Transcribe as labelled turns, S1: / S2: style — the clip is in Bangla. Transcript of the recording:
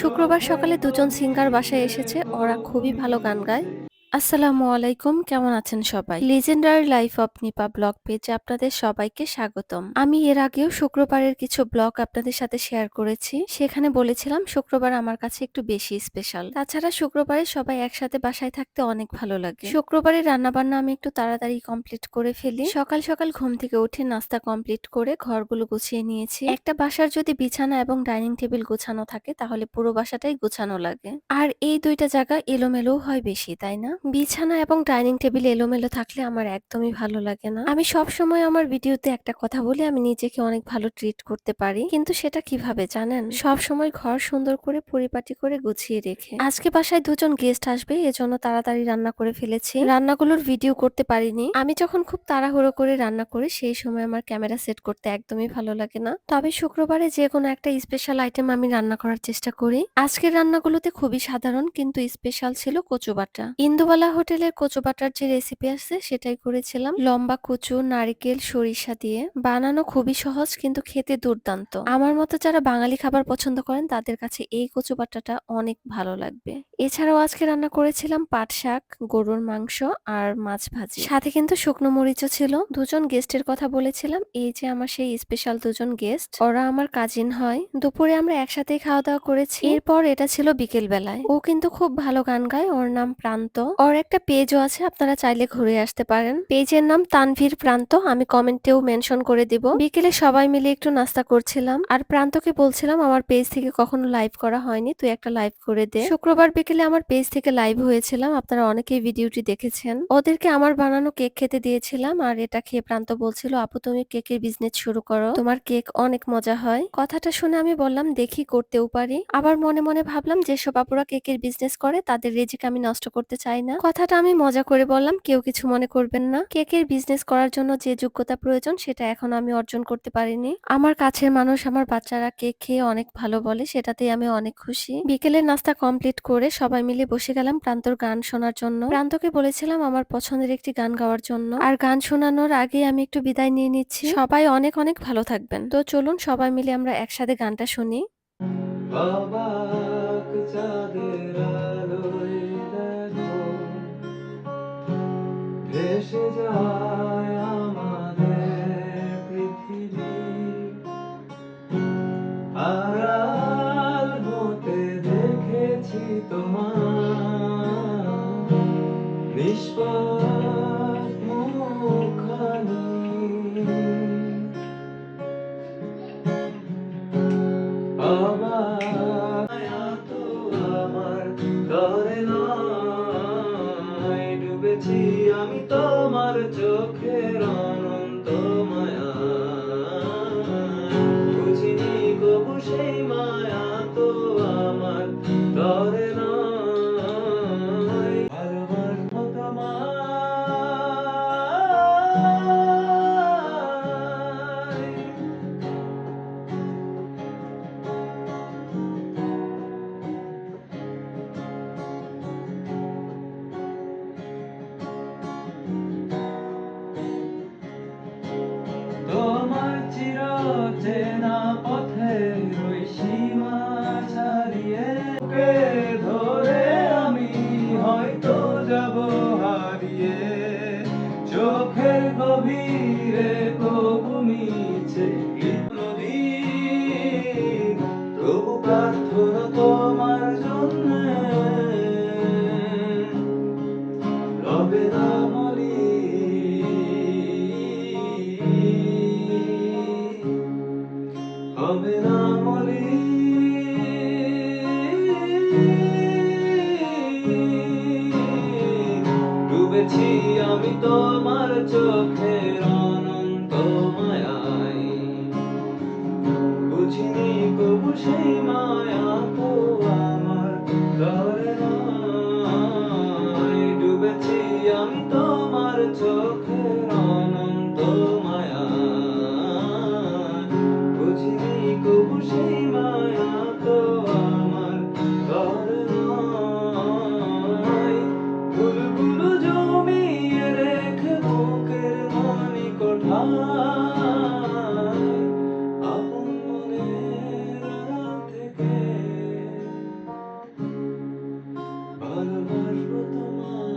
S1: শুক্রবার সকালে দুজন সিঙ্গার বাসায় এসেছে। ওরা খুবই ভালো গান গায়। আসসালামু আলাইকুম, কেমন আছেন সবাই? Legendary life of Nipa blog পেজে আপনাদের সবাইকে স্বাগতম। আমি এর আগেও শুক্রবারের কিছু ব্লগ আপনাদের সাথে শেয়ার করেছি। সেখানে বলেছিলাম শুক্রবার আমার কাছে একটু বেশি স্পেশাল। তাছাড়া শুক্রবারে সবাই একসাথে বাসায় থাকতে অনেক ভালো লাগে। শুক্রবারে রান্নাবান্না আমি একটু তাড়াতাড়ি কমপ্লিট করে ফেলি। সকাল সকাল ঘুম থেকে উঠে নাস্তা কমপ্লিট করে ঘরগুলো গুছিয়ে নিয়েছি। একটা বাসার যদি বিছানা এবং ডাইনিং টেবিল গোছানো থাকে তাহলে পুরো বাসাটাই গোছানো লাগে। আর এই দুইটা জায়গা এলোমেলো হয় বেশি, তাই না? বিছানা এবং ডাইনিং টেবিল এলোমেলো থাকলে আমার একদমই ভালো লাগে না। আমি সব সময় আমার ভিডিওতে একটা কথা বলি, আমি নিজেকে অনেক ভালো ট্রিট করতে পারি, কিন্তু সেটা কিভাবে জানেন? সব সময় ঘর সুন্দর করে পরিপাটি করে গুছিয়ে রেখে। আজকে বাসায় দুজন গেস্ট আসবে, এজন্য তাড়াতাড়ি রান্না করে ফেলেছি। রান্নাগুলোর ভিডিও করতে পারিনি। আমি যখন খুব তাড়াহুড়ো করে রান্না করি সেই সময় আমার ক্যামেরা সেট করতে একদমই ভালো লাগে না। তবে শুক্রবারে যে কোনো একটা স্পেশাল আইটেম আমি রান্না করার চেষ্টা করি। আজকের রান্নাগুলোতে খুবই সাধারণ কিন্তু স্পেশাল ছিল কচু বাটা। ইন্দুবালা হোটেলের কচু বাটার যে রেসিপি আছে সেটাই করেছিলাম। লম্বা কচু, নারিকেল, সরিষা দিয়ে বানানো, খুবই সহজ কিন্তু খেতে দুর্দান্ত। আমার মতো যারা বাঙালি খাবার পছন্দ করেন তাদের কাছে এই কচু বাটাটা অনেক ভালো লাগবে। এছাড়াও আজকে রান্না করেছিলাম পাট শাক, গরুর মাংস আর মাছ ভাজি। সাথে কিন্তু শুকনো মরিচও ছিল। দুজন গেস্টের কথা বলেছিলাম, এই যে আমার সেই স্পেশাল দুজন গেস্ট, ওরা আমার কাজিন হয়। দুপুরে আমরা একসাথেই খাওয়া দাওয়া করেছি। এরপর এটা ছিল বিকেল বেলায়। ও কিন্তু খুব ভালো গান গায়, ওর নাম প্রান্ত। ওর একটা পেজও আছে, আপনারা চাইলে ঘুরে আসতে পারেন। পেজের নাম তানভীর প্রান্ত, আমি কমেন্টেও মেনশন করে দিব। বিকেলে সবাই মিলে একটু নাস্তা করছিলাম আর প্রান্তকে বলছিলাম আমার পেজ থেকে কখনো লাইভ করা হয়নি, তুই একটা লাইভ করে দে। শুক্রবার বিকেলে আমার পেজ থেকে লাইভ হয়েছিলাম, আপনারা অনেকেই ভিডিওটি দেখেছেন। ওদেরকে আমার বানানো কেক খেতে দিয়েছিলাম আর এটা খেয়ে প্রান্ত বলছিল, আপু তুমি কেকের বিজনেস শুরু করো, তোমার কেক অনেক মজা হয়। কথাটা শুনে আমি বললাম দেখি, করতেও পারি। আবার মনে মনে ভাবলাম যেসব আপুরা কেকের বিজনেস করে তাদের রিজিক আমি নষ্ট করতে চাই না। কথাটা আমি মজা করে বললাম, কেউ কিছু মনে করবেন না। কেকের বিজনেস করার জন্য যে যোগ্যতা প্রয়োজন সেটা এখনো আমি অর্জন করতে পারিনি। আমার কাছের মানুষ, আমার বাচ্চারা কেক খেয়ে অনেক ভালো বলে, সেটাতেই আমি অনেক খুশি। বিকেলের নাস্তা কমপ্লিট করে সবাই মিলে বসে গেলাম প্রান্তর গান শোনার জন্য। প্রান্তকে বলেছিলাম আমার পছন্দের একটি গান গাওয়ার জন্য। আর গান শোনানোর আগে আমি একটু বিদায় নিয়ে নিচ্ছি। সবাই অনেক অনেক ভালো থাকবেন। তো চলুন সবাই মিলে আমরা একসাথে গানটা শুনি।
S2: অবাক চাঁদের আলোয় দেখো ভেসে যায় আমাদের পৃথিবী, আড়াল হতে দেখেছি তোমার নিষ্পাপ মুখখানি, অবাক মায়া তো আমার ধরে নাই, ডুবেছি আমি তোমার চোখের অনন্ত মায়া, বুঝিনি কবু সেই মায়া তো আমার ধরে নাই, ভালোবাসবো তোমায়। তোমার চির চেনা পথের ওই সীমা ছাড়িয়ে বুকে ধরে আমি হয়তো যাব হারিয়ে, চোখের গভীরে তবু মিছে নদী, তবু প্রার্থনা তোমার জন্যে রবে না মলি, হবে না মলি। ভালোবাসবো তোমায়।